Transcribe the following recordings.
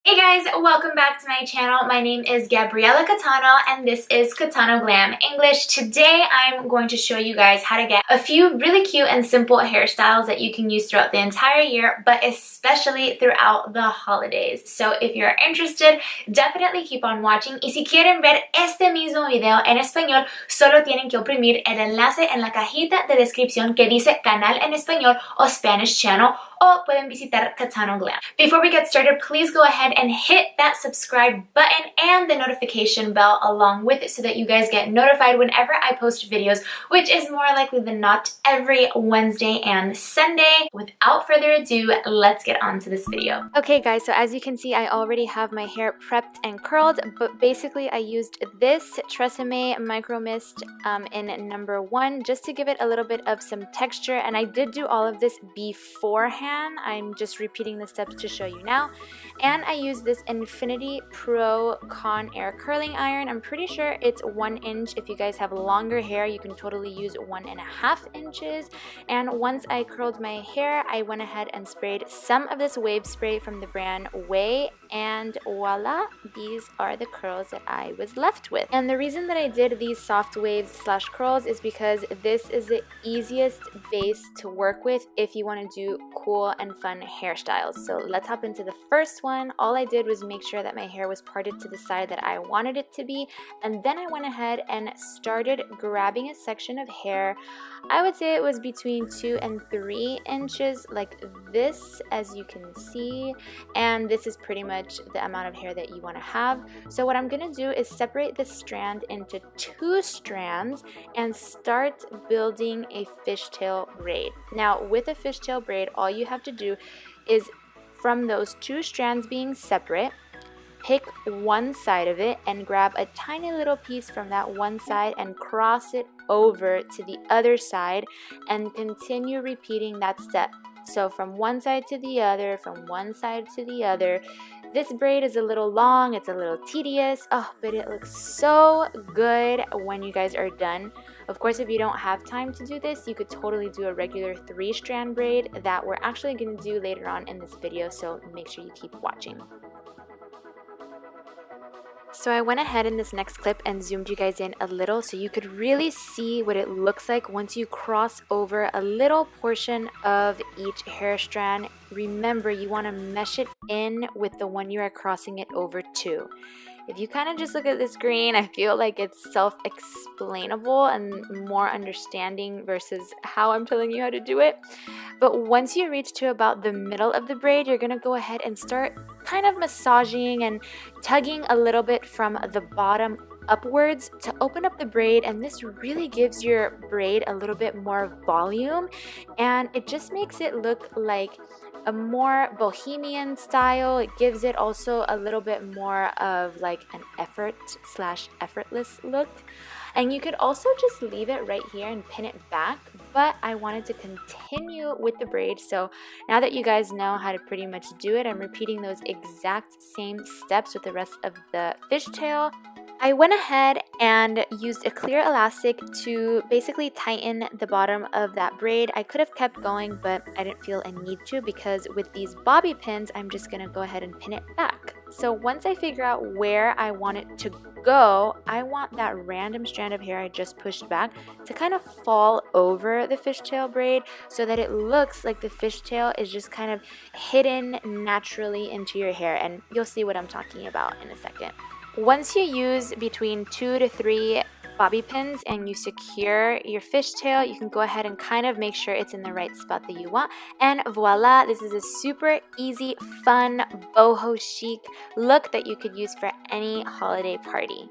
Hey guys, welcome back to my channel. My name is Gabriela Catano and this is Catano Glam English. Today I'm going to show you guys how to get a few really cute and simple hairstyles that you can use throughout the entire year, but especially throughout the holidays. So if you're interested, definitely keep on watching. Y si quieren ver este mismo video en español, solo tienen que oprimir el enlace en la cajita de descripción que dice canal en español o Spanish channel, o pueden visitar Catano Glam. Before we get started, please go ahead and hit that subscribe button and the notification bell along with it so that you guys get notified whenever I post videos, which is more likely than not every Wednesday and Sunday. Without further ado, let's get on to this video. Okay guys, so as you can see, I already have my hair prepped and curled, but basically I used this Tresemme Micro Mist in number 1 just to give it a little bit of some texture, and I did do all of this beforehand. I'm just repeating the steps to show you now. And I use this Infinity Pro Conair curling iron. I'm pretty sure it's 1 inch. If you guys have longer hair, you can totally use 1.5 inches. And once I curled my hair, I went ahead and sprayed some of this wave spray from the brand Way, and voila, these are the curls that I was left with. And the reason that I did these soft waves slash curls is because this is the easiest base to work with if you want to do cool and fun hairstyles. So let's hop into the first one. All I did was make sure that my hair was parted to the side that I wanted it to be, and then I went ahead and started grabbing a section of hair. I would say it was between 2 and 3 inches like this, as you can see, and this is pretty much the amount of hair that you want to have. So what I'm going to do is separate this strand into 2 strands and start building a fishtail braid. Now with a fishtail braid, all you have to do is, from those 2 strands being separate, pick one side of it and grab a tiny little piece from that one side and cross it over to the other side and continue repeating that step. So from one side to the other, from one side to the other. This braid is a little long, it's a little tedious, but it looks so good when you guys are done. Of course, if you don't have time to do this, you could totally do a regular 3-strand braid that we're actually going to do later on in this video, so make sure you keep watching. So I went ahead in this next clip and zoomed you guys in a little so you could really see what it looks like once you cross over a little portion of each hair strand. Remember, you want to mesh it in with the one you are crossing it over to. If you kind of just look at the screen, I feel like it's self-explainable and more understanding versus how I'm telling you how to do it. But once you reach to about the middle of the braid, you're going to go ahead and start kind of massaging and tugging a little bit from the bottom upwards to open up the braid, and this really gives your braid a little bit more volume, and it just makes it look like a more bohemian style. It gives it also a little bit more of like an effortless look. And you could also just leave it right here and pin it back, but I wanted to continue with the braid. So now that you guys know how to pretty much do it, I'm repeating those exact same steps with the rest of the fishtail. I went ahead and used a clear elastic to basically tighten the bottom of that braid. I could have kept going, but I didn't feel a need to, because with these bobby pins, I'm just going to go ahead and pin it back. So once I figure out where I want it to go, I want that random strand of hair I just pushed back to kind of fall over the fishtail braid so that it looks like the fishtail is just kind of hidden naturally into your hair, and you'll see what I'm talking about in a second. Once you use between 2 to 3 bobby pins and you secure your fishtail, you can go ahead and kind of make sure it's in the right spot that you want, and voila, this is a super easy, fun, boho chic look that you could use for any holiday party.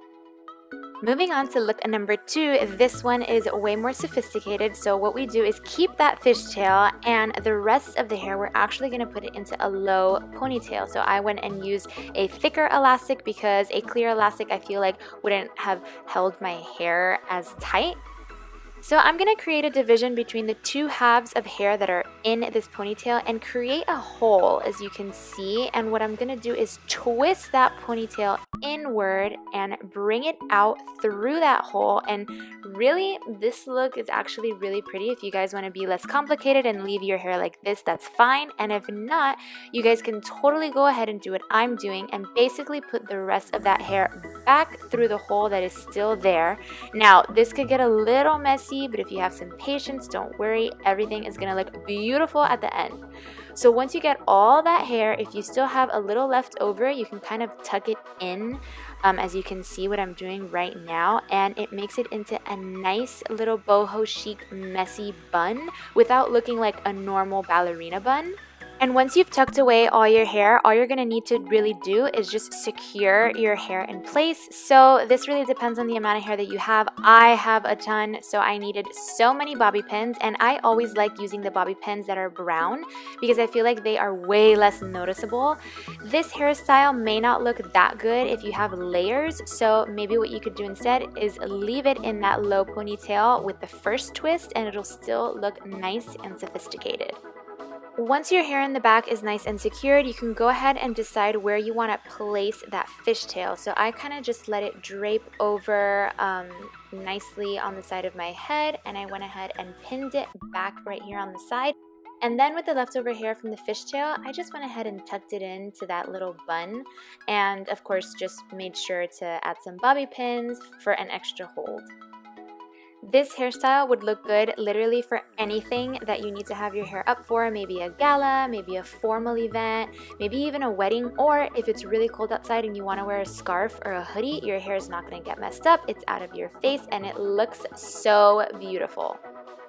Moving on to look number 2, this one is way more sophisticated. So what we do is keep that fishtail, and the rest of the hair, we're actually going to put it into a low ponytail. So I went and used a thicker elastic because a clear elastic I feel like wouldn't have held my hair as tight. So I'm going to create a division between the 2 halves of hair that are in this ponytail and create a hole, as you can see. And what I'm going to do is twist that ponytail inward and bring it out through that hole and really, this look is actually really pretty. If you guys want to be less complicated and leave your hair like this, that's fine. And if not, you guys can totally go ahead and do what I'm doing and basically put the rest of that hair back through the hole that is still there. Now, this could get a little messy, but if you have some patience, don't worry. Everything is going to look beautiful at the end. So once you get all that hair, if you still have a little left over, you can kind of tuck it in, as you can see what I'm doing right now, and it makes it into a nice little boho chic messy bun without looking like a normal ballerina bun. And once you've tucked away all your hair, all you're going to need to really do is just secure your hair in place. So this really depends on the amount of hair that you have. I have a ton, so I needed so many bobby pins, and I always like using the bobby pins that are brown because I feel like they are way less noticeable. This hairstyle may not look that good if you have layers, so maybe what you could do instead is leave it in that low ponytail with the first twist, and it'll still look nice and sophisticated. Once your hair in the back is nice and secured, you can go ahead and decide where you want to place that fishtail. So I kind of just let it drape over nicely on the side of my head, and I went ahead and pinned it back right here on the side. And then with the leftover hair from the fishtail, I just went ahead and tucked it into that little bun, and of course just made sure to add some bobby pins for an extra hold. This hairstyle would look good literally for anything that you need to have your hair up for, maybe a gala, maybe a formal event, maybe even a wedding, or if it's really cold outside and you want to wear a scarf or a hoodie, your hair is not going to get messed up, it's out of your face, and it looks so beautiful.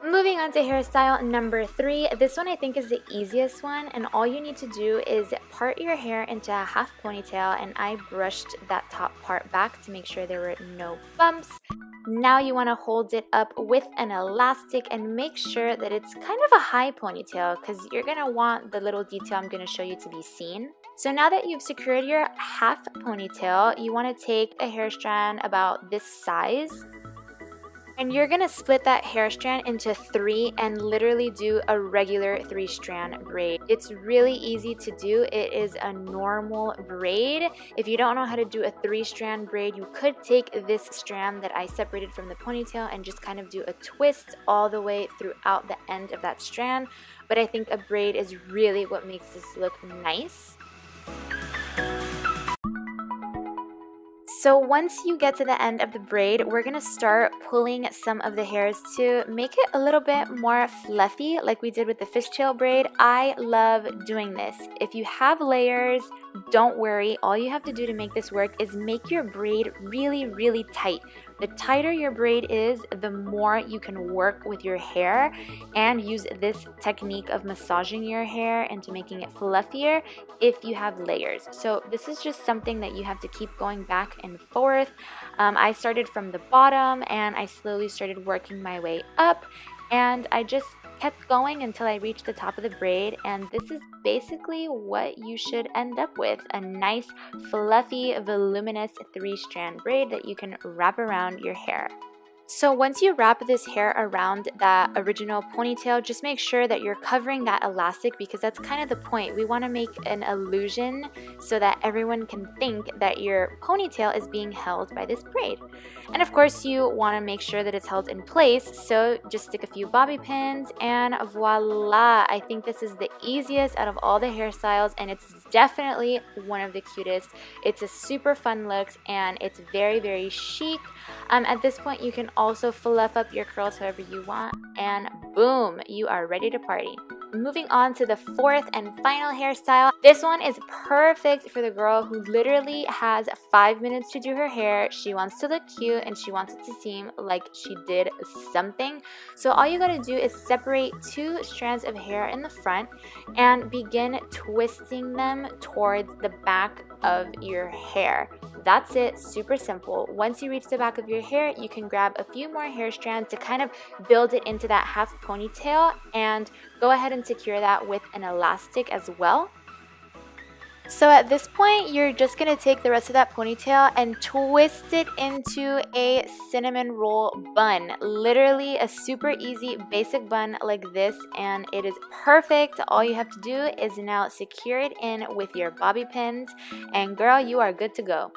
Moving on to hairstyle number 3, this one I think is the easiest one, and all you need to do is part your hair into a half ponytail, and I brushed that top part back to make sure there were no bumps. Now you want to hold it up with an elastic and make sure that it's kind of a high ponytail because you're going to want the little detail I'm going to show you to be seen. So now that you've secured your half ponytail, you want to take a hair strand about this size, and you're going to split that hair strand into 3 and literally do a regular 3-strand braid. It's really easy to do. It is a normal braid. If you don't know how to do a 3-strand braid, you could take this strand that I separated from the ponytail and just kind of do a twist all the way throughout the end of that strand. But I think a braid is really what makes this look nice. So once you get to the end of the braid, we're going to start pulling some of the hairs to make it a little bit more fluffy like we did with the fishtail braid. I love doing this. If you have layers, don't worry. All you have to do to make this work is make your braid really, really tight. The tighter your braid is, the more you can work with your hair and use this technique of massaging your hair into making it fluffier if you have layers. So this is just something that you have to keep going back and forth. I started from the bottom and I slowly started working my way up, and I just kept going until I reached the top of the braid, and this is basically what you should end up with, a nice fluffy voluminous 3-strand braid that you can wrap around your hair. So once you wrap this hair around that original ponytail, just make sure that you're covering that elastic because that's kind of the point. We want to make an illusion so that everyone can think that your ponytail is being held by this braid. And of course you want to make sure that it's held in place, so just stick a few bobby pins and voila! I think this is the easiest out of all the hairstyles, and it's definitely one of the cutest. It's a super fun look and it's very, very chic. At this point you can also fluff up your curls however you want, and boom, you are ready to party. Moving on to the 4th and final hairstyle. This one is perfect for the girl who literally has 5 minutes to do her hair. She wants to look cute and she wants it to seem like she did something. So all you gotta do is separate 2 strands of hair in the front and begin twisting them towards the back of your hair. That's it, super simple. Once you reach the back of your hair, you can grab a few more hair strands to kind of build it into that half ponytail, and go ahead and secure that with an elastic as well. So at this point, you're just going to take the rest of that ponytail and twist it into a cinnamon roll bun. Literally a super easy basic bun like this, and it is perfect. All you have to do is now secure it in with your bobby pins, and girl, you are good to go.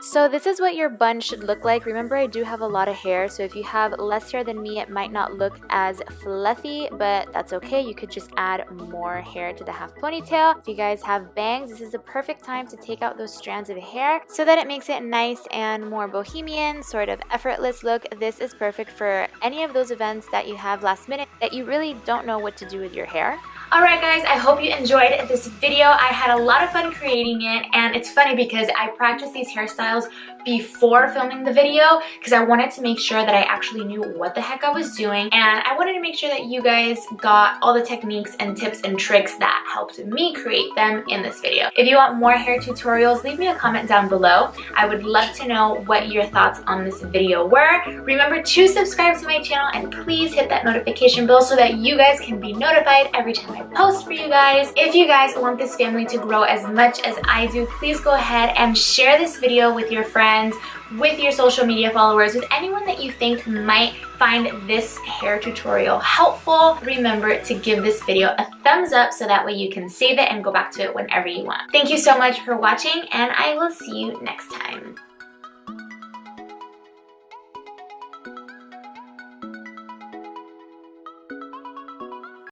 So this is what your bun should look like. Remember, I do have a lot of hair, so if you have less hair than me, it might not look as fluffy, but that's okay. You could just add more hair to the half ponytail. If you guys have bangs, this is the perfect time to take out those strands of hair so that it makes it nice and more bohemian, sort of effortless look. This is perfect for any of those events that you have last minute that you really don't know what to do with your hair. Alright guys, I hope you enjoyed this video. I had a lot of fun creating it, and it's funny because I practiced these hairstyles before filming the video because I wanted to make sure that I actually knew what the heck I was doing, and I wanted to make sure that you guys got all the techniques and tips and tricks that helped me create them in this video. If you want more hair tutorials, leave me a comment down below. I would love to know what your thoughts on this video were. Remember to subscribe to my channel and please hit that notification bell so that you guys can be notified every time I post for you guys. If you guys want this family to grow as much as I do, please go ahead and share this video with your friends, with your social media followers, with anyone that you think might find this hair tutorial helpful. Remember to give this video a thumbs up so that way you can save it and go back to it whenever you want. Thank you so much for watching, and I will see you next time.